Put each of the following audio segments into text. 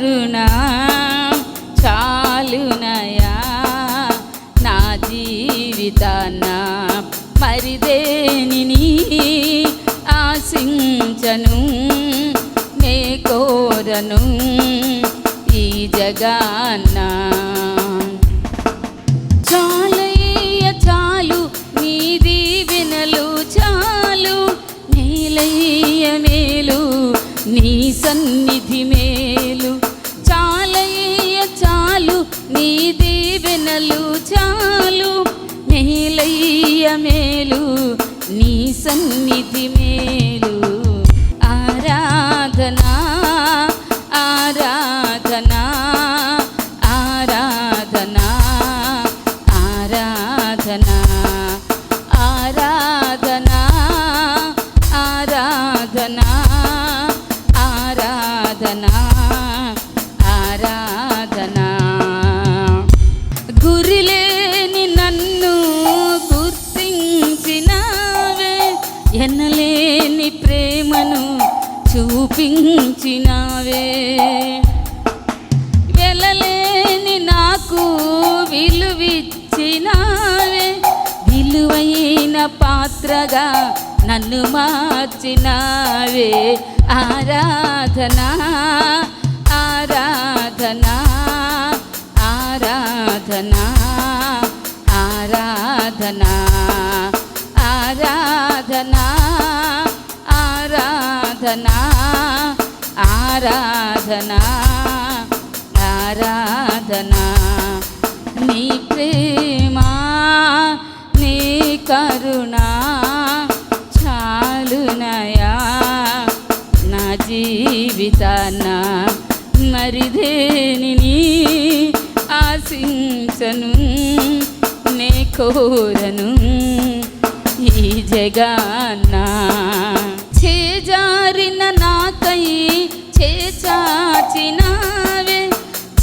కరుణ చాలునయా నా జీవితాన మరి దేనిని ఆశించను నే కోరను ఈ జగాన చాలయ్య చాలు నీ దీవెనలు చాలు నీలయ్య మేలు నీ సన్నిధి మేలు చాలయ్య చాలు నీ దీవెనలు చాలు నీలయ్య మేలు నీ సన్నిధి మేలు ఆరాధనా ఆరాధనా ఆరాధనా ఆరాధనా ఆరాధనా ఆరాధనా ఆరాధనా ఆరాధనా గురిలేని నన్ను గుర్తించినావే ఎనలేని ప్రేమను చూపించినావే వెళ్ళలేని నాకు విలువిచ్చినావే విలువైన పాత్రగా నన్ను మార్చినావే ఆరాధనా ఆరాధనా ఆరాధనా ఆరాధనా ఆరాధనా ఆరాధనా ఆరాధనా ఆరాధనా నీ ప్రేమ నీ కరుణ చాలునయా నా జీవితాన మరి దేనిని ఆశించను నే కోరను ఈ జగాన చేజారిన నాకై చేచాచినావే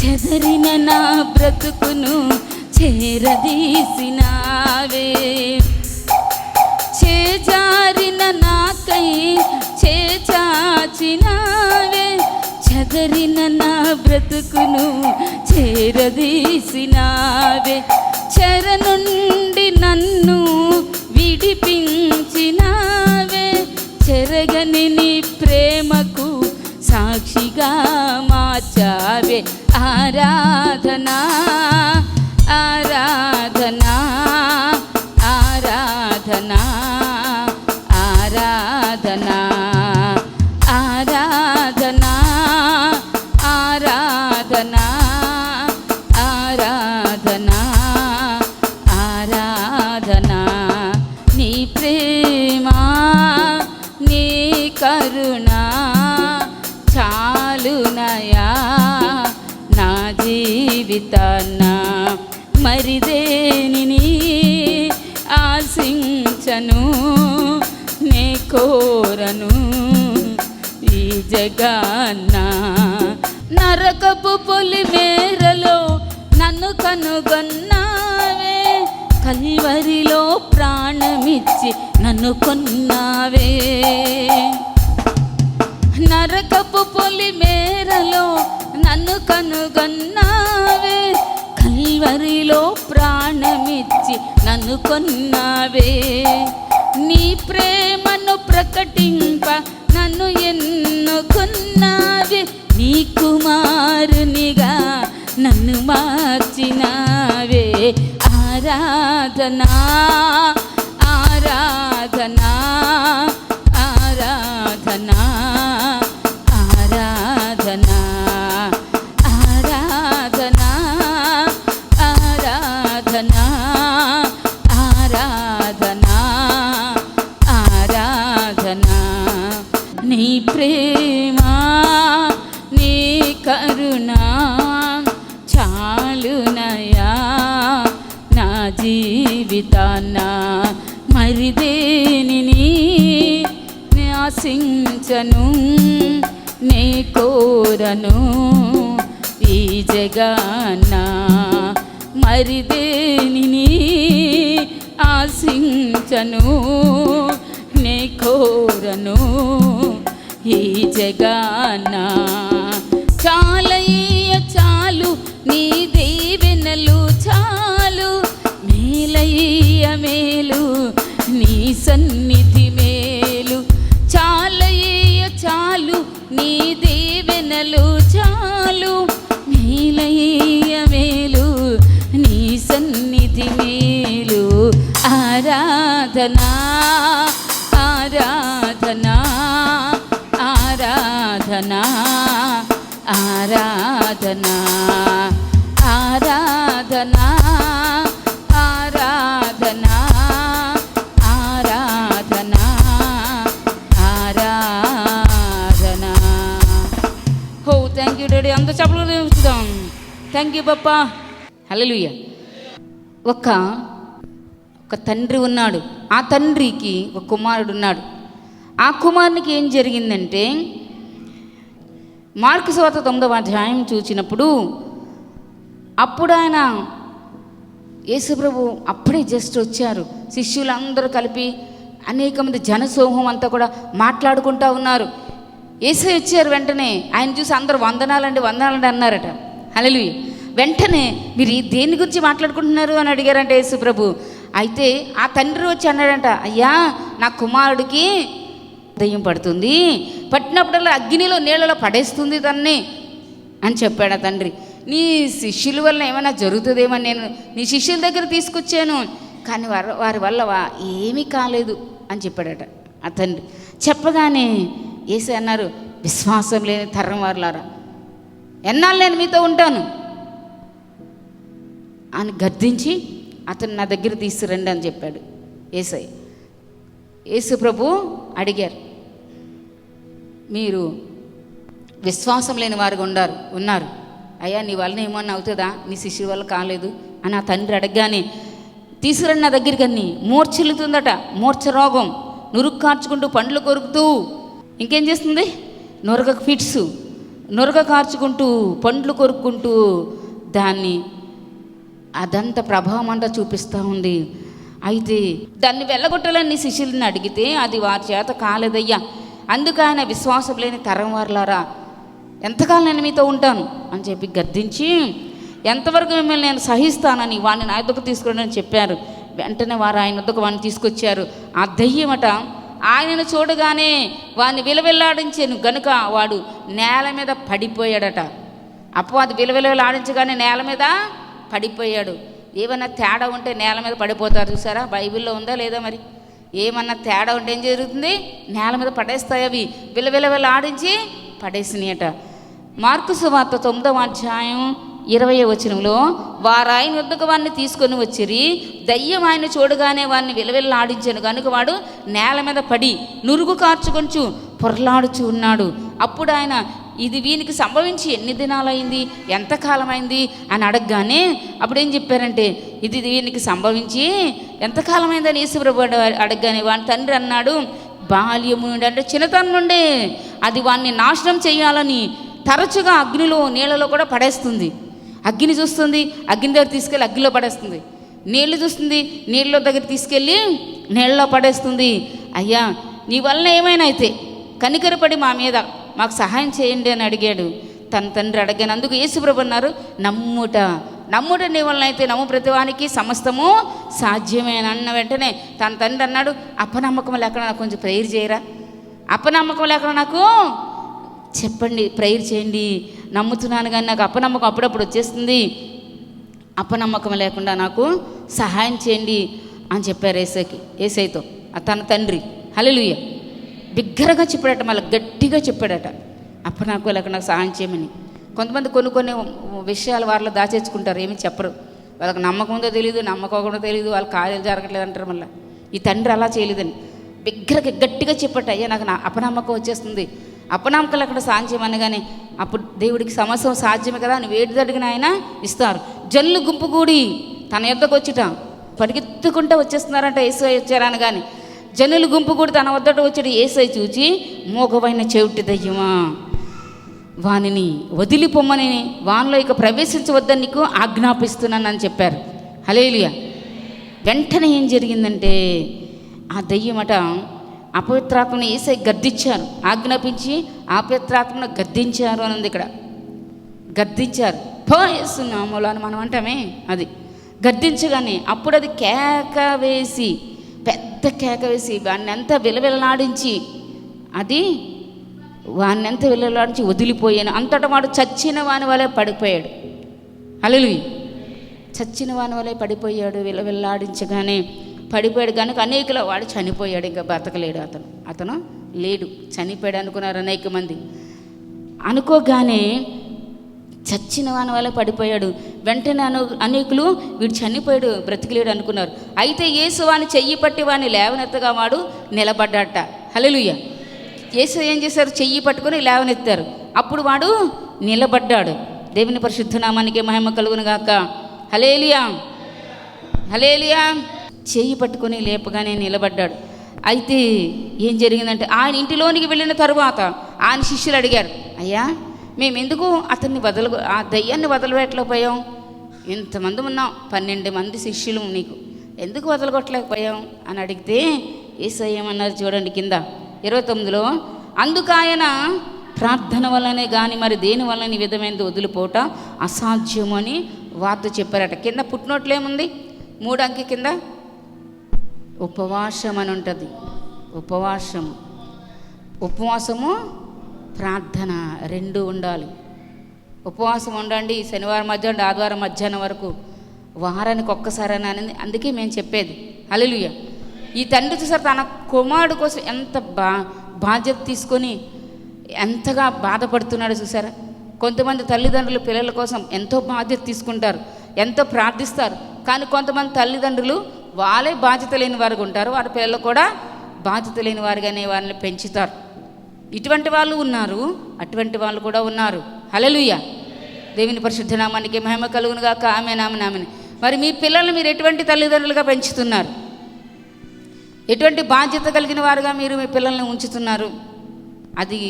చెదరిన నా బ్రతుకును చేరదీసినావే చేజారిన నాకై చేచాచినావే చెదరిన నా బ్రతుకును చేరదీసినావే చెర నుండి నన్ను విడిపించినావే చెరగని నీ ప్రేమకు సాక్షిగా మార్చావే ఆరాధనా ఆరాధనా ఆరాధనా ఆరాధనా ఆరాధనా ఆరాధనా ఆరాధనా ఆరాధనా నీ ప్రేమ నీ కరుణ చాలునయా నా జీవితాన మరి దేనిని ఆశించను నే కోరను ఈ జగాన నరకపు పొలి మేరలో నన్ను కనుగొన్నావే కల్వరిలో ప్రాణమిచ్చి నన్ను కొన్నావే నరకపు పొలి మేరలో నన్ను కనుగొన్నావే కల్వరిలో ప్రాణమిచ్చి నన్ను కొన్నావే నీ ప్రేమను ప్రకటింప నన్ను ఎన్నుకున్నావే నీ కుమారునిగా నన్ను మార్చినావే ఆరాధనా ఆరాధనా ఆరాధనా ఆరాధనా ఆరాధనా ఆరాధనా ఆరాధనా ఆరాధనా నీ ప్రేమ నీ కరుణ చాలునయా నా జీవితాన మరి దేనిని ఆశించను నే కోరను ఈ జగాన మరి దేనిని ఆశించను నే కోరను ఈ జగాన చాలయ్య ఆరాధన ఆరాధన ఆరాధన ఆరాధన. ఓ థ్యాంక్ యూ డాడీ. అంత చెప్పలు చూద్దాం. థ్యాంక్ యూ పప్పా. హల్లెలూయా. ఒక తండ్రి ఉన్నాడు. ఆ తండ్రికి ఒక కుమారుడు ఉన్నాడు. ఆ కుమారునికి ఏం జరిగిందంటే, మార్కు సువార్త 9వ అధ్యాయం చూసినప్పుడు అప్పుడు ఆయన యేసుప్రభు అప్పుడే జస్ట్ వచ్చారు. శిష్యులందరూ కలిపి అనేక మంది జనసమూహం అంతా కూడా మాట్లాడుకుంటూ ఉన్నారు. యేసు వచ్చారు. వెంటనే ఆయన చూసి అందరూ వందనాలండి అన్నారట. హల్లెలూయా. వెంటనే మీరు దేని గురించి మాట్లాడుకుంటున్నారు అని అడిగారంట యేసుప్రభు. అయితే ఆ తండ్రి వచ్చి అన్నాడంట, అయ్యా నా కుమారుడికి దయ్యం పడుతుంది, పట్టినప్పుడల్లా అగ్నిలో నీళ్ళలో పడేస్తుంది తన్ని అని చెప్పాడు ఆ తండ్రి. నీ శిష్యుల వల్ల ఏమైనా జరుగుతుందేమో, నేను నీ శిష్యుల దగ్గర తీసుకొచ్చాను, కానీ వారి వల్ల ఏమీ కాలేదు అని చెప్పాడట ఆ తండ్రి. చెప్పగానే యేసు అన్నారు, విశ్వాసం లేని తరం వారులారా, ఎన్నాళ్ళు నేను మీతో ఉంటాను అని గద్దించి అతను నా దగ్గర తీసుకురండి అని చెప్పాడు యేసయ్య. యేసు ప్రభు అడిగారు, మీరు విశ్వాసం లేని వారుగా ఉన్నారు, అయ్యా నీ వలన ఏమన్నా అవుతుందా, నీ శిష్యుల వల్ల కాలేదు అని ఆ తండ్రి అడగగానే, తీసుకురండి నా దగ్గరికి అన్ని. మూర్ఛలుతుందట, మూర్ఛ రోగం, నురుగు కార్చుకుంటూ పండ్లు కొరుకుతూ ఇంకేం చేస్తుంది, నురగ ఫిట్స్, నురగ కార్చుకుంటూ పండ్లు కొరుక్కుంటూ దాన్ని అదంతా ప్రభావం అంతా చూపిస్తూ ఉంది. అయితే దాన్ని వెళ్ళగొట్టాలని నీ శిష్యులని అడిగితే అది వారి చేత కాలేదయ్యా, అందుకు ఆయన విశ్వాసం లేని తరం వారులారా ఎంతకాలం నేను మీతో ఉంటాను అని చెప్పి గద్దించి, ఎంతవరకు మిమ్మల్ని నేను సహిస్తానని వాడిని నా వద్దకు తీసుకుని అని చెప్పారు. వెంటనే వారు ఆయన వద్దకు వాడిని తీసుకొచ్చారు. ఆ దయ్యమట ఆయనను చూడగానే వాడిని విలవిల్లాడించాను గనుక వాడు నేల మీద పడిపోయాడట. అపవాది విలవిల్లాడించగానే నేల మీద పడిపోయాడు. ఏమన్నా తేడా ఉంటే నేల మీద పడిపోతారు చూసారా, బైబిల్లో ఉందా లేదా? మరి ఏమన్నా తేడా ఉంటే ఏం జరుగుతుంది, నేల మీద పడేస్తాయి. అవి విలవిలవిలాడించి పడేసినాయట. మార్కు సువార్త 9వ అధ్యాయం 20వ వచనంలో, వారు ఆయన వద్దకు వాడిని తీసుకొని వచ్చిరి, దయ్యం ఆయన చూడగానే వాడిని విలవిల్లాడించాను కనుక వాడు నేల మీద పడి నురుగు కార్చుకొంచు పొరలాడుచు ఉన్నాడు. అప్పుడు ఆయన, ఇది వీనికి సంభవించి ఎన్ని దినాలైంది, ఎంతకాలమైంది అని అడగగానే అప్పుడు ఏం చెప్పారంటే, ఇది వీనికి సంభవించి ఎంతకాలమైందని యేసుప్రభు అడగగానే వాని తండ్రి అన్నాడు, బాల్యము నుండి అంటే చిన్నతనం నుండే అది వాడిని నాశనం చేయాలని తరచుగా అగ్నిలో నీళ్ళలో కూడా పడేస్తుంది. అగ్ని చూస్తుంది, అగ్ని దగ్గర తీసుకెళ్ళి అగ్నిలో పడేస్తుంది. నీళ్ళు చూస్తుంది, నీళ్ళ దగ్గర తీసుకెళ్ళి నీళ్ళలో పడేస్తుంది. అయ్యా నీ వలన ఏమైనా అయితే కనికరపడి మా మీద మాకు సహాయం చేయండి అని అడిగాడు. తన తండ్రి అడిగినందుకు యేసుప్రభు అన్నారు, నమ్ముట నీ వలన అయితే నమ్ము ప్రతివానికి సమస్తము సాధ్యమే అని అన్న వెంటనే తన తండ్రి అన్నాడు, అపనమ్మకం లేకుండా నాకు కొంచెం ప్రేయర్ చేయరా, అపనమ్మకం లేకుండా నాకు చెప్పండి, ప్రేయర్ చేయండి, నమ్ముతున్నాను కానీ నాకు అపనమ్మకం అప్పుడప్పుడు వచ్చేస్తుంది, అపనమ్మకం లేకుండా నాకు సహాయం చేయండి అని చెప్పారు యేసయ్యతో తన తండ్రి. హల్లెలూయా. బిగ్గరగా చెప్పాడట, మళ్ళీ గట్టిగా చెప్పాడట, అపనమ్మకం లేకుండా నాకు సహాయం చేయమని. కొంతమంది కొన్ని విషయాలు వారిలో దాచేసుకుంటారు, ఏమీ చెప్పరు. వాళ్ళకి నమ్మకం ఉందో తెలియదు, నమ్మకం తెలియదు, వాళ్ళ కార్యాలు జరగట్లేదు అంటారు. మళ్ళీ ఈ తండ్రి అలా చేయలేదని బిగ్గరగా గట్టిగా చెప్పట, అయ్యా నాకు అపనమ్మకం వచ్చేస్తుంది, అపనమ్మకం లేకుండా సాయం చేయమనగానే అప్పుడు దేవుడికి సమస్య సాధ్యమే కదా అని వేడి అడిగిన ఆయన ఇస్తారు. జల్లు గుంపు కూడి తన యొద్దకు వచ్చిట పరిగెత్తుకుంటూ వచ్చేస్తున్నారంట యేసయ్య వచ్చారని. కానీ జనులు గుంపు కూడి తన వద్దకు వచ్చాడు. యేసయ్య చూచి, మోగవైన చెవిటి దయ్యమా, వానిని వదిలిపోమ్మని, వానిలో ఇక ప్రవేశించవద్దని నీకు ఆజ్ఞాపిస్తున్నానని చెప్పారు. హల్లెలూయా. వెంటనే ఏం జరిగిందంటే, ఆ దయ్యమట అపవిత్రాత్మను యేసయ్య గద్దించారు, ఆజ్ఞాపించి అపవిత్రాత్మను గద్దించారు అని ఉంది ఇక్కడ. గద్దించారు, పో యేసు నామములో అని మనం అంటామే, అది గద్దించగానే అప్పుడు అది కేక వేసి, పెద్ద కేక వేసి వాడిని ఎంత విలవిలలాడించి, అది వాడిని ఎంత విలవిలలాడించి వదిలిపోయాను. అంతటా వాడు చచ్చిన వాని వలె పడిపోయాడు. హల్లెలూయా. చచ్చిన వాని వలె పడిపోయాడు, విలవిల్లాడించగానే పడిపోయాడు. కనుక అనేకుల వాడు చనిపోయాడు, ఇంకా బ్రతకలేడు. అతను లేడు, చనిపోయాడు అనుకున్నారు అనేక మంది. అనుకోగానే చచ్చిన వాని వల్ల పడిపోయాడు. వెంటనే అనేకులు వీడు చనిపోయాడు, బ్రతికిలేడు అనుకున్నారు. అయితే యేసు వాని చెయ్యి పట్టి వాని లేవనెత్తగా వాడు నిలబడ్డాట. హల్లెలూయా. యేసు ఏం చేశారు? చెయ్యి పట్టుకొని లేవనెత్తారు. అప్పుడు వాడు నిలబడ్డాడు. దేవుని పరిశుద్ధ నామానికి మహిమ కలుగును గాక. హల్లెలూయా, హల్లెలూయా. చెయ్యి పట్టుకొని లేపగానే నిలబడ్డాడు. అయితే ఏం జరిగిందంటే ఆయన ఇంటిలోనికి వెళ్ళిన తరువాత ఆయన శిష్యులు అడిగారు, అయ్యా మేమెందుకు అతన్ని ఆ దయ్యాన్ని వదలబెట్టలేకపోయాం? ఇంతమంది ఉన్నాం, 12 మంది శిష్యులు, నీకు ఎందుకు వదలగొట్టలేకపోయాం అని అడిగితే యేసయ్య ఏమన్నారు చూడండి కింద 29లో, అందుకు ఆయన ప్రార్థన వల్లనే కానీ మరి దేని వల్ల ఈ విధమైనది వదిలిపోవట అసాధ్యము అని వార్త చెప్పారట. కింద పుట్టినోట్లు ఏముంది? 3 అంకె కింద ఉపవాసం అని ఉంటుంది. ఉపవాసము ప్రార్థన 2 ఉండాలి. ఉపవాసం ఉండండి, శనివారం మధ్యాహ్నం ఆదివారం మధ్యాహ్నం వరకు, వారానికి ఒక్కసారి అని. అందుకే మేము చెప్పేది. హల్లెలూయా. ఈ తండ్రి చూసారు తన కుమారుడు కోసం ఎంత బాధ్యత తీసుకొని ఎంతగా బాధపడుతున్నాడో చూసారా. కొంతమంది తల్లిదండ్రులు పిల్లల కోసం ఎంతో బాధ్యత తీసుకుంటారు, ఎంతో ప్రార్థిస్తారు. కానీ కొంతమంది తల్లిదండ్రులు వాళ్ళే బాధ్యత లేని వారుగా ఉంటారు, వారి పిల్లలు కూడా బాధ్యత లేని వారుగానే వారిని పెంచుతారు. ఇటువంటి వాళ్ళు ఉన్నారు, అటువంటి వాళ్ళు కూడా ఉన్నారు. హల్లెలూయా. దేవుని పరిశుద్ధ నామానికి మహిమ కలుగును గాక. ఆమేన్, ఆమేన్, ఆమేన్. మరి మీ పిల్లల్ని మీరు ఎటువంటి తల్లిదండ్రులుగా పెంచుతున్నారు? ఎటువంటి బాధ్యత కలిగిన వారుగా మీరు మీ పిల్లల్ని ఉంచుతున్నారు? అది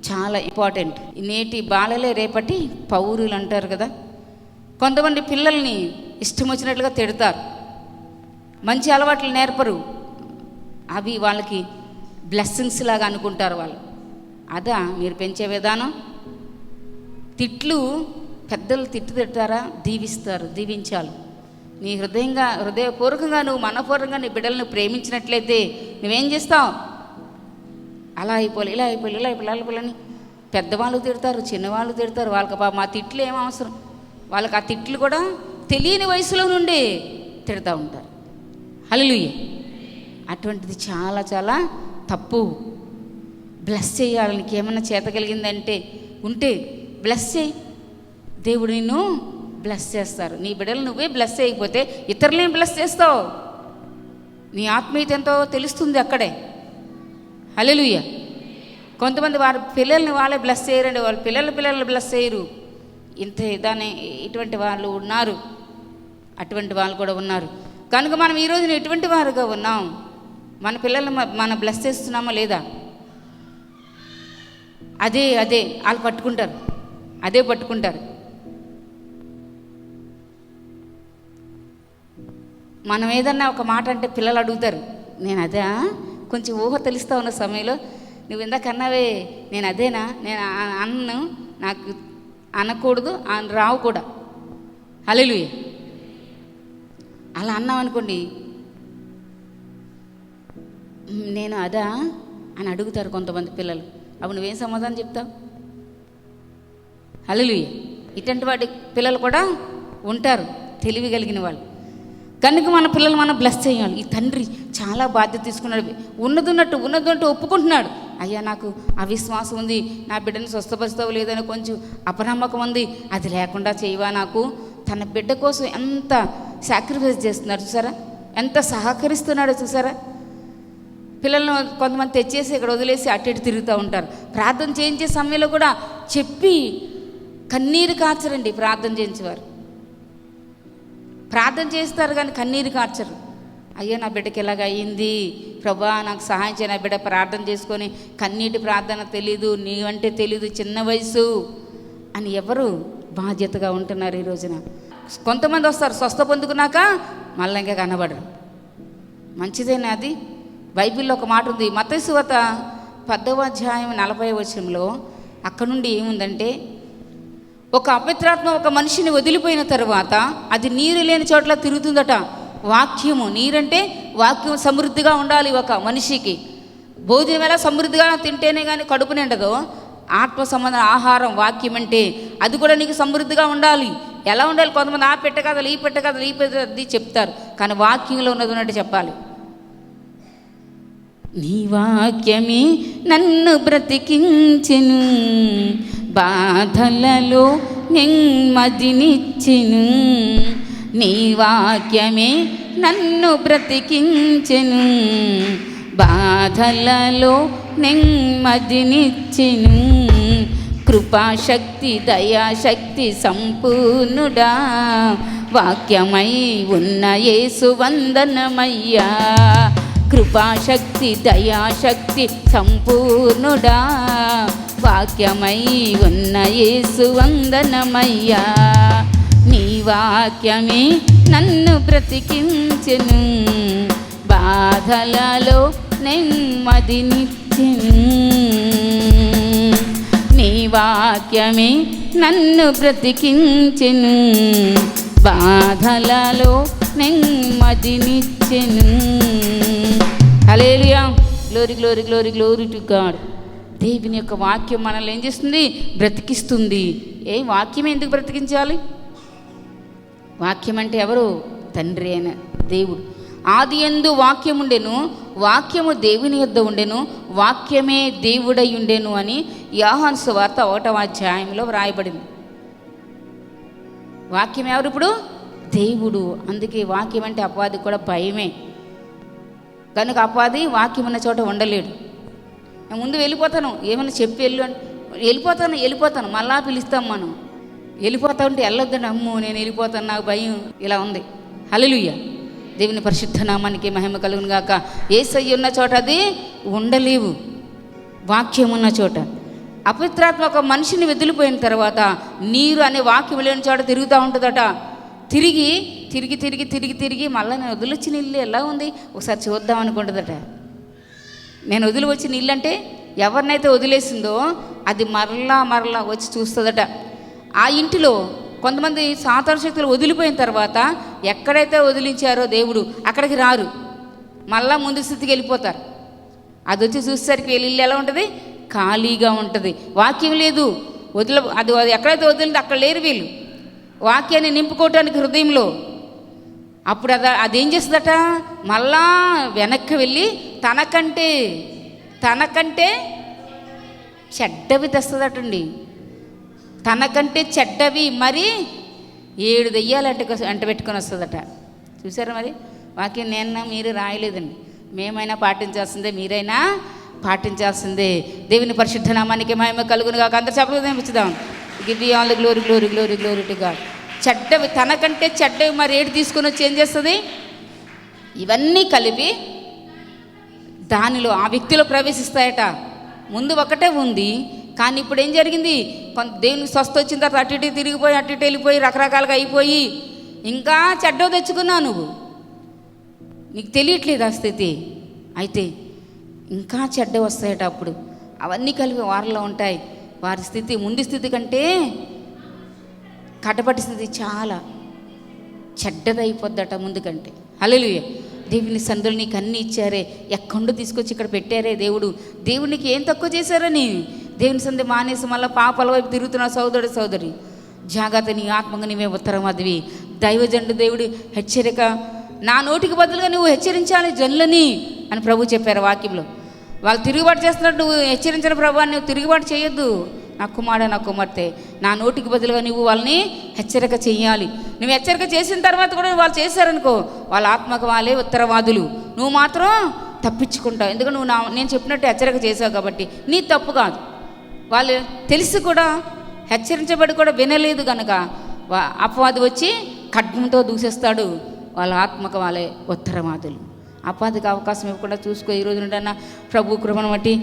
చాలా ఇంపార్టెంట్. నేటి బాలలే రేపటి పౌరులు అంటారు కదా. కొంతమంది పిల్లల్ని ఇష్టం వచ్చినట్లుగా తిడతారు, మంచి అలవాట్లు నేర్పరు, అవి వాళ్ళకి బ్లెస్సింగ్స్ లాగా అనుకుంటారు వాళ్ళు. అదా మీరు పెంచే విధానం? తిట్లు పెద్దలు తిడతారా? దీవిస్తారు, దీవించాలి. నీ హృదయపూర్వకంగా నువ్వు మనపూర్వకంగా నీ బిడ్డలను ప్రేమించినట్లయితే నువ్వేం చేస్తావు? అలా అయిపోలే, ఇలా అయిపోలేని పెద్దవాళ్ళు తిడతారు, చిన్నవాళ్ళు తిడతారు. వాళ్ళకి మా తిట్లు ఏం అవసరం? వాళ్ళకి ఆ తిట్లు కూడా తెలియని వయసులో నుండి తిడతా ఉంటారు. హల్లెలూయా. అటువంటిది చాలా చాలా తప్పు. బ్లెస్ చేయాలి. నీకు ఏమన్నా చేత కలిగిందంటే ఉంటే బ్లెస్ చేయి, దేవుడు నిన్ను బ్లెస్ చేస్తారు. నీ బిడ్డలు నువ్వే బ్లెస్ చేయకపోతే ఇతరులని బ్లెస్ చేస్తావు. నీ ఆత్మీయత ఎంతో తెలుస్తుంది అక్కడే. హల్లెలూయా. కొంతమంది వారి పిల్లల్ని వాళ్ళే బ్లెస్ చేయరండి, వాళ్ళ పిల్లల్ని బ్లెస్ చేయరు. ఇటువంటి వాళ్ళు ఉన్నారు, అటువంటి వాళ్ళు కూడా ఉన్నారు. కనుక మనం ఈరోజు ఎటువంటి వారుగా ఉన్నాం? మన పిల్లల్ని మనం బ్లెస్ చేస్తున్నామా లేదా? అదే వాళ్ళు పట్టుకుంటారు, అదే పట్టుకుంటారు. మనం ఏదన్నా ఒక మాట అంటే పిల్లలు అడుగుతారు, నేను అదే కొంచెం ఊహ తెలుస్తూ ఉన్న సమయంలో నువ్వు ఇందాక అన్నావే నేను అదేనా, నేను అన్ను, నాకు అనకూడదు, రావు కూడా. హల్లెలూయా. అలా అన్నామనుకోండి, నేను అదా అని అడుగుతారు కొంతమంది పిల్లలు. అప్పుడు నువ్వేం సమాధానం చెప్తావు? హల్లెలూయా. ఇటువంటి వాటి పిల్లలు కూడా ఉంటారు, తెలివి కలిగిన వాళ్ళు. కనుక మన పిల్లలు మనం బ్లెస్ చేయాలి. ఈ తండ్రి చాలా బాధ్యత తీసుకున్నాడు. ఉన్నదున్నట్టు ఒప్పుకుంటున్నాడు. అయ్యా నాకు అవిశ్వాసం ఉంది, నా బిడ్డను స్వస్థపరుస్తావు లేదని కొంచెం అపనమ్మకం ఉంది, అది లేకుండా చేయవా నాకు. తన బిడ్డ కోసం ఎంత సాక్రిఫైస్ చేస్తున్నాడు చూసారా, ఎంత సహకరిస్తున్నాడో చూసారా. పిల్లలను కొంతమంది తెచ్చేసి ఇక్కడ వదిలేసి అటు ఇటు తిరుగుతూ ఉంటారు. ప్రార్థన చేయించే సమయంలో కూడా చెప్పి కన్నీరు కార్చరండి. ప్రార్థన చేయించేవారు ప్రార్థన చేస్తారు కానీ కన్నీరు కార్చరు. అయ్యో నా బిడ్డకి ఎలాగ అయ్యింది ప్రభా, నాకు సహాయం చేయ, నా బిడ్డ ప్రార్థన చేసుకొని కన్నీటి ప్రార్థన తెలీదు, నీవంటే తెలీదు, చిన్న వయసు అని ఎవరు బాధ్యతగా ఉంటున్నారు ఈ రోజున. కొంతమంది వస్తారు స్వస్థ పొందుకున్నాక మళ్ళీ ఇంకా కనబడరు. మంచిదేనా అది? బైబిల్లో ఒక మాట ఉంది, మత్తయి సువార్త 10వ అధ్యాయం 40వ వచనంలో. అక్కడ నుండి ఏముందంటే, ఒక అపవిత్రాత్మ ఒక మనిషిని వదిలిపోయిన తర్వాత అది నీరు లేని చోట్ల తిరుగుతుందట. వాక్యము, నీరంటే వాక్యం సమృద్ధిగా ఉండాలి ఒక మనిషికి. భోజనం ఎలా సమృద్ధిగా తింటేనే కానీ కడుపు నిండదో, ఆత్మ సంబంధ ఆహారం వాక్యం అంటే అది కూడా నీకు సమృద్ధిగా ఉండాలి. ఎలా ఉండాలి? కొంతమంది ఆ పెట్టకథలు ఈ పెట్టకథలు చెప్తారు, కానీ వాక్యంలో ఉన్నది ఉన్నట్టు చెప్పాలి. నీ వాక్యమే నన్ను బ్రతికించెను, బాధలలో నెమ్మదినిచ్చెను, నీ వాక్యమే నన్ను బ్రతికించెను. బాధలలో నెమ్మదినిచ్చెను, కృపాశక్తి దయాశక్తి సంపూర్ణుడా, వాక్యమై ఉన్న యేసు వందనమయ్యా. కృపాశక్తి దయాశక్తి సంపూర్ణుడా, వాక్యమై ఉన్న యేసు వందనమయ్యా. నీ వాక్యమే నన్ను బ్రతికించెను, బాధలలో నెమ్మదినిచ్చెను. నీ వాక్యమే నన్ను బ్రతికించెను, బాధలలో నెమ్మదినిచ్చెను. Hallelujah, glory glory glory glory to God. దేవుని యొక్క వాక్యం మనల్ని ఏం చేస్తుంది? బ్రతికిస్తుంది. వాక్యం ఎందుకు బ్రతికించాలి? వాక్యం అంటే ఎవరు? తండ్రి అయిన దేవుడు. ఆది యందు వాక్యం ఉండెను, వాక్యము దేవుని యొద్ద ఉండెను, వాక్యమే దేవుడై ఉండెను అని యోహాను సువార్త 1వ అధ్యాయంలో వ్రాయబడింది. వాక్యం ఎవరు? ఇప్పుడు దేవుడు. అందుకే వాక్యం అంటే అపవాది కూడా భయమే. కనుక అపవాది వాక్యం ఉన్న చోట ఉండలేడు. నేను ముందు వెళ్ళిపోతాను, ఏమైనా చెప్పి వెళ్ళు అని వెళ్ళిపోతాను మళ్ళా పిలుస్తాం మనం. వెళ్ళిపోతా ఉంటే వెళ్ళొద్దండి, అమ్మో నేను వెళ్ళిపోతాను నాకు భయం, ఇలా ఉంది. హల్లెలూయా, దేవుని పరిశుద్ధ నామానికి మహిమ కలుగును గాక. యేసయ్య ఉన్న చోట అది ఉండలేవు, వాక్యం ఉన్న చోట. అపవిత్రాత్మ ఒక మనిషిని వదిలిపోయిన తర్వాత నీరు అనే వాక్యం లేని చోట తిరుగుతూ ఉంటుందట. తిరిగి తిరిగి తిరిగి తిరిగి తిరిగి మళ్ళీ నేను వదిలొచ్చిన ఇల్లు ఎలా ఉంది ఒకసారి చూద్దాం అనుకుంటుందట. నేను వదిలి వచ్చిన ఇల్లు అంటే ఎవరినైతే వదిలేసిందో అది మరలా వచ్చి చూస్తుందట. ఆ ఇంటిలో కొంతమంది సాతాన శక్తులు వదిలిపోయిన తర్వాత ఎక్కడైతే వదిలించారో దేవుడు అక్కడికి రారు, మళ్ళా ముందు స్థితికి వెళ్ళిపోతారు. అది వచ్చి చూసేసరికి ఇల్లు ఎలా ఉంటుంది? ఖాళీగా ఉంటుంది, వాక్యం లేదు. అది ఎక్కడైతే వదిలిందో అక్కడ లేరు వీళ్ళు, వాక్యాన్ని నింపుకోవటానికి హృదయంలో. అప్పుడు అదేం చేస్తుందట? మళ్ళా వెనక్కి వెళ్ళి తనకంటే చెడ్డవి తెస్తుందటండి. తనకంటే చెడ్డవి మరి 7 దెయ్యాలు అంట పెట్టుకొని వస్తుందట. చూసారా? మరి వాక్యం నేను మీరు రాయలేదండి, మేమైనా పాటించాల్సిందే, మీరైనా పాటించాల్సిందే. దేవుని పరిశుద్ధ నామానికి మహిమ కలుగును గాక. అందరు చెప్పలేదని పుచ్చుదాం. Give you all the glory glory glory glory to God. చెడ్డవి తనకంటే చెడ్డవి మరి 7 తీసుకొని వచ్చి ఏం చేస్తుంది? ఇవన్నీ కలిపి దానిలో ఆ వ్యక్తిలో ప్రవేశిస్తాయట. ముందు ఒకటే ఉంది, కానీ ఇప్పుడు ఏం జరిగింది? దేవునికి స్వస్థ వచ్చిన తర్వాత అటు ఇటు తిరిగిపోయి అటు ఇటు వెళ్ళిపోయి రకరకాలుగా అయిపోయి ఇంకా చెడ్డ తెచ్చుకున్నావు నువ్వు, నీకు తెలియట్లేదు ఆ స్థితి. అయితే ఇంకా చెడ్డ వస్తాయట. అప్పుడు అవన్నీ కలిపి వారిలో ఉంటాయి. వారి స్థితి ముందు స్థితి కంటే కటపటి స్థితి చాలా చెడ్డదైపోద్దట ముందు కంటే. హల్లెలూయా, దేవుని సందులు నీకు అన్నీ ఇచ్చారే, ఎక్కడో తీసుకొచ్చి ఇక్కడ పెట్టారే దేవుడు. దేవునికి ఏం తక్కువ చేశారని దేవుని సంధి మానేసి మళ్ళీ పాపాల వైపు తిరుగుతున్నావు. సోదరి జాగ్రత్త, నీ ఆత్మగా నీవే ఉత్తరం అదివి. దైవజండు దేవుడు హెచ్చరిక, నా నోటికి బదులుగా నువ్వు హెచ్చరించాలి జనులని అని ప్రభు చెప్పారు వాక్యంలో. వాళ్ళు తిరుగుబాటు చేస్తున్నట్టు నువ్వు హెచ్చరించిన ప్రభు, నువ్వు తిరుగుబాటు చేయొద్దు. నా కుమారుడు నా కుమార్తె, నా నోటికి బదులుగా నువ్వు వాళ్ళని హెచ్చరిక చెయ్యాలి. నువ్వు హెచ్చరిక చేసిన తర్వాత కూడా వాళ్ళు చేశారనుకో, వాళ్ళ ఆత్మకు వాళ్ళే ఉత్తరవాదులు, నువ్వు మాత్రం తప్పించుకుంటావు. ఎందుకంటే నువ్వు నేను చెప్పినట్టు హెచ్చరిక చేసావు కాబట్టి నీ తప్పు కాదు. వాళ్ళు తెలిసి కూడా హెచ్చరించబడి కూడా వినలేదు కనుక అపవాది వచ్చి ఖడ్గంతో దూసేస్తాడు. వాళ్ళ ఆత్మకు వాళ్ళే ఉత్తరవాదులు. అపవాదికి అవకాశం ఇవ్వకుండా చూసుకో. ఈ రోజు నుండి ప్రభు కృపను బట్టి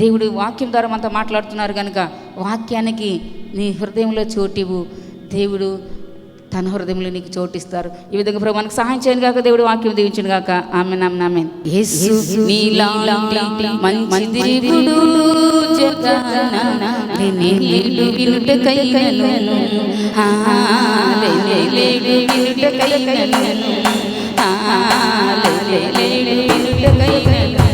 దేవుడు వాక్యం ద్వారా మనతో మాట్లాడుతున్నారు కనుక వాక్యానికి నీ హృదయంలో చోటివు. దేవుడు తన హృదయంలో నీకు చోటిస్తారు. ఈ విధంగా ప్రభు మనకు సహాయం చేయను కాక దేవుడు వాక్యం దీవించను కాక. ఆమేన్ ఆమేన్. యేసు నీలాంటి మంచి దేవుడు జగన లేడు వినుటకైనను, లేడు వినుటకైనను, లేడు వినుటకైనను.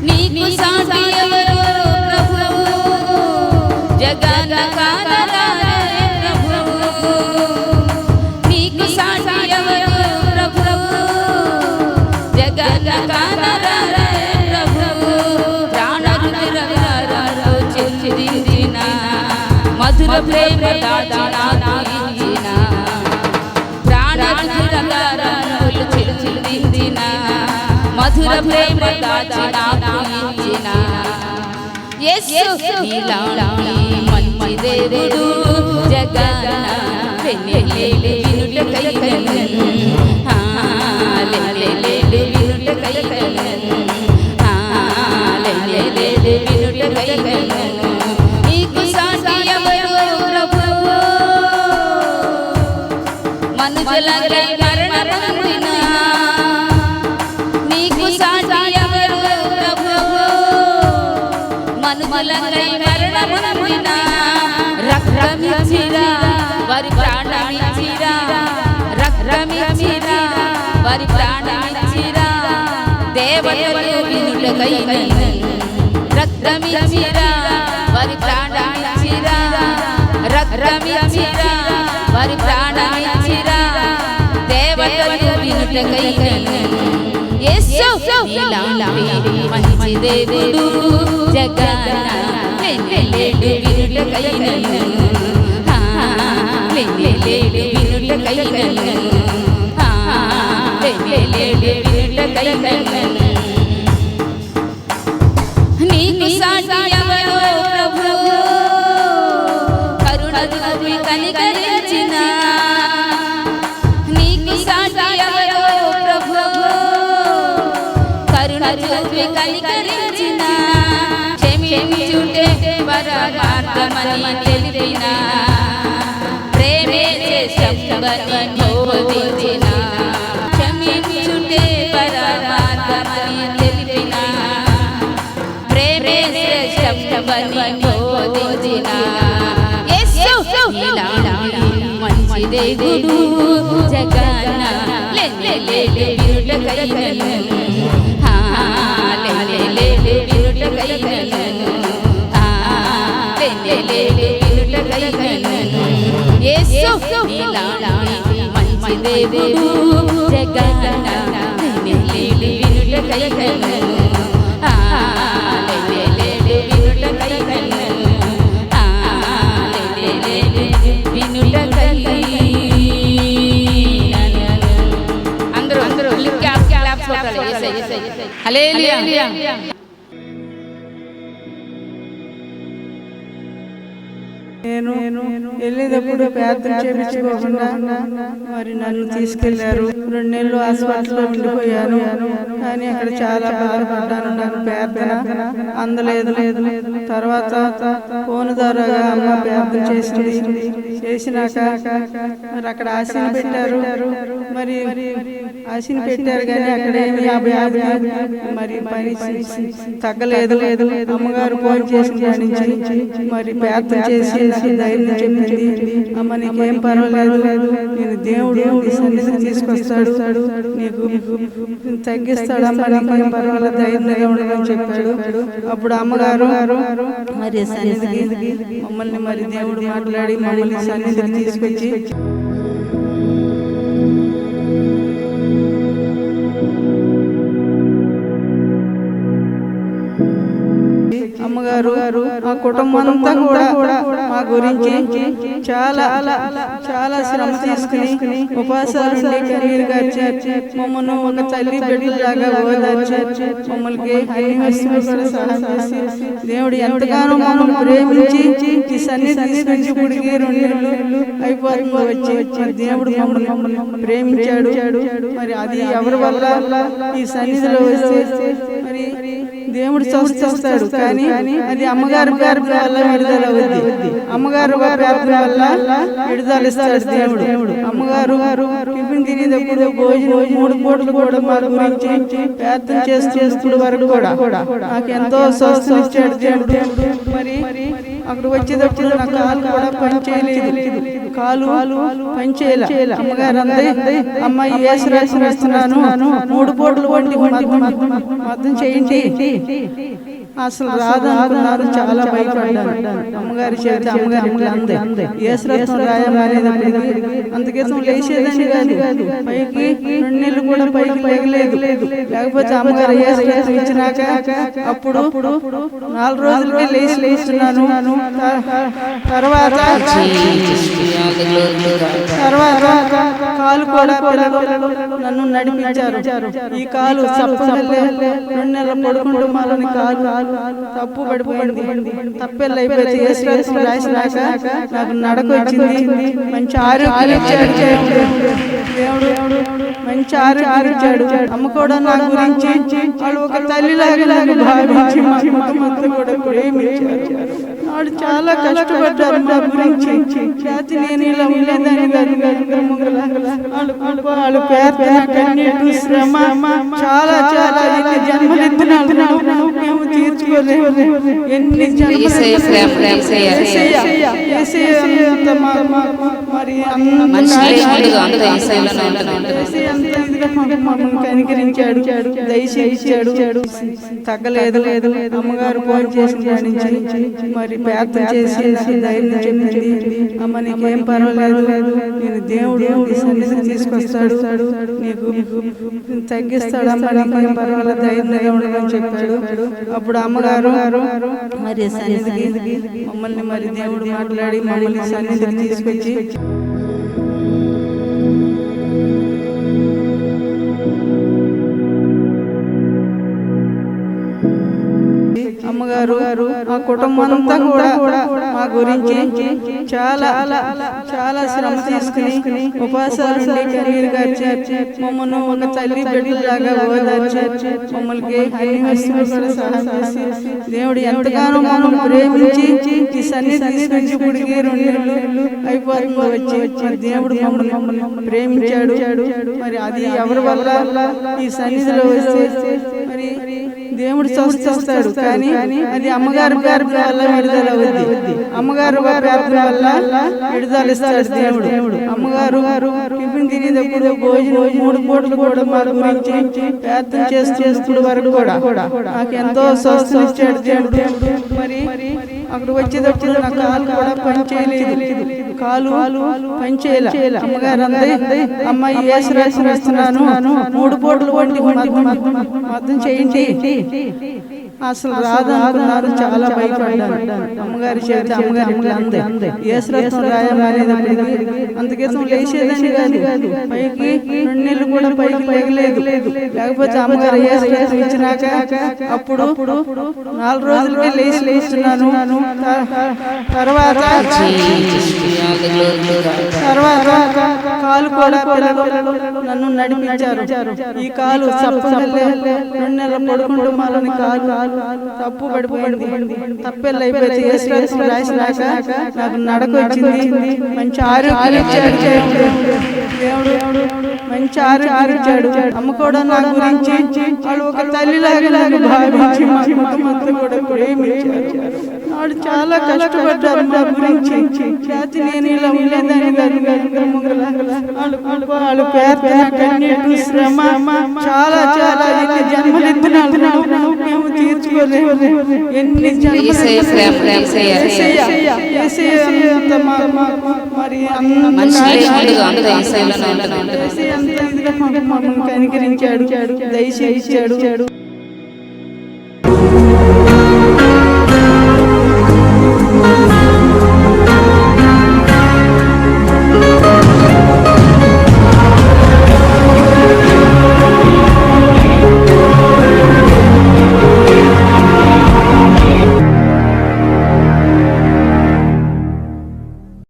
నీకు సాటి ఎవరు ప్రభువు, జగన కానరారే ప్రభువు. నీకు సాటి ఎవరు ప్రభువు, జగన కానరారే ప్రభువు. ప్రాణరుద్రాలతో చెందింది దాచి ఇచ్చిన ప్రాణాలు చిందించిన మధుర ప్రేమ దాచి ఇచ్చిన యేసు నీలాంటి మంచి దేవుడు జగన వెన్నెలేలు వినుటకై నీకు సాటి ఎవరు ప్రభువు మనుషులకై మరణమొందిన నీకు సాటి ఎవరు ప్రభువు మనుషులకై మరణమొందిన రక్తమిచ్చిరా వారి ప్రాణమిచ్చిరా రక్తమిచ్చిరా వారి ప్రాణమిచ్చిరా దేవతలు వినుటకై రక్తమిచ్చిరా వారి ప్రాణమిచ్చిరా రక్తమిచ్చిరా వారి ప్రాణమిచ్చిరా దేవతలు వినుటకై యేసు నీలాంటి మంచి దేవుడు జగన వెన్నెలేలు వినుటకై వెన్నెలేలు వినుటకై నీకు సాటి ఎవరు ప్రభువు కరుణ చూపి కనికరించిన నీకు సాటి ఎవరు ప్రభువు కరుణ చూపి కనికరించిన క్షమించుటే పరమార్థమని తెలిపిన ప్రేమే శబ్దమని బోధించిన క్షమించుటే పరమార్థమని తెలిపిన ప్రేమే శబ్దమని బోధించిన యేసు నీలాంటి మంచి దేవుడు జగన వెన్నెలేలు వినుటకై వెన్నెలేలు వినుటకై వెన్నెలేలు వినుటకై యేసు నీలాంటి మంచి దేవుడు జగన వెన్నెలేలు వినుటకై వెన్నెలేలు వినుటకై వినుటకై అందరూ క్లాప్స్ కొట్టాలి హల్లెలూయా నేను వెళ్ళేటప్పుడు ప్రార్థన చేయించుకోకుండా మరి నన్ను తీసుకెళ్లారు. 2 నెలలు హాస్పిటల్లో ఉండిపోయాను. కానీ అక్కడ చాలా బాధపడ్డాను. నాకు ప్రార్థన అందలేదు. తర్వాత ఫోన్ ద్వారా అమ్మ ప్రార్థన చేసినాక మరి అక్కడ ఆశీని పెట్టారు. మరి ఆశీని పెట్టారు కానీ అక్కడ ఏమి మరి పని తగ్గలేదు. అమ్మగారు ఫోన్ చేసి మరి ప్రార్థన చేసి ధైర్యం చెప్పింది. అమ్మ నీకేం పర్వాలేదు, నేను దేవుడు తీసుకొస్తాడు, నీకు తగ్గిస్తాడు, అమ్మ నీకేం పర్వాలేదు, ధైర్యంగా ఉండదని చెప్పాడు. అప్పుడు అమ్మగారు మరి సన్నిధికి మమ్మల్ని మరి దేవుడు మాట్లాడి మమ్మల్ని సన్నిధికి తీసుకొచ్చి అమ్మగారు ఆ కుటుంబం అంతా కూడా మా గురించి చాలా చాలా శ్రమ తీసుకుని ఉపవాసాలు కన్నీరు గార్చి మమ్మల్ని ఒక తల్లి బిడ్డలాగా ఓదార్చి మమ్మల్ని అన్ని వస్తువులు సహాయం చేసి దేవుడు ఎంతగానో మమ్మల్ని ప్రేమించి ఈ సన్నిధి గుడికి 2 నెలలు అయిపోతుంది వచ్చి దేవుడు మమ్మల్ని ప్రేమించాడు. మరి అది ఎవరి వల్ల ఈ సన్నిధిలో వస్తే మరి దేవుడు చూస్తాడు. కానీ అది అమ్మగారు ప్రార్థన వల్ల విడుదల అవుద్ది. అమ్మగారు ప్రార్థన వల్ల విడుదల ఇస్తాడు దేవుడు. అమ్మగారు టిఫిన్ తినేటప్పుడు భోజనం 3 పూటలు కూడా మా గురించి ప్రార్థన చేస్తూ వరకు కూడా నాకు ఎంతో స్వస్థత ఇచ్చాడు దేవుడు. మరి అక్కడ వచ్చేటప్పుడు నా కాలు కూడా పనిచేయలేదు. కాలు పనిచేయాలి. అమ్మగారు అందే అమ్మాయి యేసు రాసిన 3 పూటలు వండి మద్దం చేయండి. అసలు రాదనుకున్నారు, చాలా భయపడ్డాను. అమ్మగారి చేతి అమ్మగారి ఇట్లా అందే ఏసురత్నం రాయమనేది అంతకేసం లేచేదని కాదు, పైకి 2 నెలలు కూడా పైకి లేగలేదు. లేకపోతే అమ్మగారు ఏసురత్నం ఇచ్చినాక అప్పుడు 4 రోజులకే లేస్తున్నాను. తర్వాత కాలు కూడా నన్ను నడిపించారు. ఈ కాలు 2 నెలల పడుకుంటూ మాలని కాలు తప్పు పడిపోయింది. తప్పెళ్ళు అయిపోయింది. ఏసురత్నం రాసినాక నాకు నడక వచ్చింది. మంచి ఆరోగ్యం ఇచ్చాడు దేవుడు, మంచి ఆరోగ్యం ఇచ్చాడు. అమ్మ కూడా నా గురించి వాళ్ళు ఒక తల్లిలాగా నన్ను భావించి మా కుటుంబంతో కూడా ప్రేమించారు. వాళ్ళు చాలా కష్టపడ్డారు మా గురించి. జాతి నేను ఇలా ఉండేదాన్ని కాదు. వాళ్ళు ప్రార్థన, కన్నీటి, శ్రమ చాలా చాలా ఎన్ని జన్మలెత్తినాడు మేము తీర్చుకోలేము. ఎన్ని మమ్మల్ని కనికరించాడు, దయచేశాడు. తగ్గలేదు. అమ్మగారు ఫోన్ చేసి మరి ప్రార్థన చేసి ధైర్యం చెప్పింది. అమ్మ నీకేం పర్వాలేదు, నేను దేవుడు నీ సన్నిధికి తీసుకొస్తాడు, నీకు తగ్గిస్తాడమ్మా, నీకేం పర్వాలేదు, ధైర్యంగా ఉండదని చెప్పాడు. అప్పుడు అమ్మగారు మరి సన్నిధికి మమ్మల్ని మరి దేవుడు మాట్లాడి మమ్మల్ని సన్నిధికి తీసుకొచ్చి అమ్మగారు ఆ కుటుంబం అంతా కూడా మా గురించి చాలా చాలా శ్రమ తీసుకుని ఉపవాసాలు కన్నీరు గార్చి మమ్మల్ని ఒక తల్లి బిడ్డలాగా ఓదార్చి మమ్మల్ని అన్ని వస్తువులు సహాయం చేసి దేవుడు ఎంతగానో మమ్మల్ని ప్రేమించి ఈ సన్నిధి తీసుకొచ్చి ఇప్పటికి 2 నెలలు అయిపోతుంది వచ్చి దేవుడు మమ్మల్ని ప్రేమించాడు. మరి అది ఎవరి వల్ల ఈ సన్నిధిలో వస్తే మరి దేవుడు స్వస్థిస్తాడు, కానీ అది అమ్మగారు ప్రార్థన వల్ల విడుదల అవుద్ది. అమ్మగారు ప్రార్థన వల్ల విడుదల ఇస్తాడు దేవుడు. అమ్మగారు టిఫిన్ తినేటప్పుడు భోజనం 3 పూటలు కూడా మా గురించి ప్రార్థన చేస్తూ వరకు కూడా నాకు ఎంతో స్వస్థత ఇచ్చాడు దేవుడు. మరి అక్కడ వచ్చేటప్పుడు నా కాలు కూడా పనిచేయలేదు, కాలు పనిచేయాలి. అమ్మగారు అందే అమ్మాయి ఏసురత్నం ఇస్తున్నాను, 3 పూటలు వండి మద్దం చేయండి. అసలు రాదనుకున్నారు, చాలా భయపడ్డాను. అమ్మగారి చేతి అమ్మగారి ఇట్లా అందే ఏసురత్నం రాయమనేది అంతకేసం లేచేదని కాదు, పైకి 2 నెలలు కూడా పైకి లేగలేదు. లేకపోతే అమ్మగారు ఏసురత్నం ఇచ్చినాక అప్పుడు 4 రోజులకే లేస్తున్నాను. తర్వాత కాలు కూడా నన్ను నడిపించారు. ఈ కాలు 2 నెలల పడుకుంటూ మాలని కాలు తప్పు పడిపోయింది. తప్పెళ్ళు అయిపోయింది. ఏసురత్నం రాసినాక నాకు నడక వచ్చింది. మంచి ఆరోగ్యం ఇచ్చాడు దేవుడు, మంచి ఆరోగ్యం ఇచ్చాడు. అమ్మ కూడా నా గురించి వాళ్ళు ఒక తల్లిలాగా నన్ను భావించి మా కుటుంబంతో కూడా ప్రేమించారు. వాళ్ళు చాలా కష్టపడ్డారు మా గురించి. జాతి నేను ఇలా ఉండేదాన్ని కాదు. వాళ్ళు ప్రార్థన, కన్నీటి, శ్రమ చాలా చాలా ఎన్ని జన్మలెత్తినాడు మేము తీర్చుకోలేము. ఎన్ని మరి మమ్మల్ని కనికరించాడు, దయచేశాడు.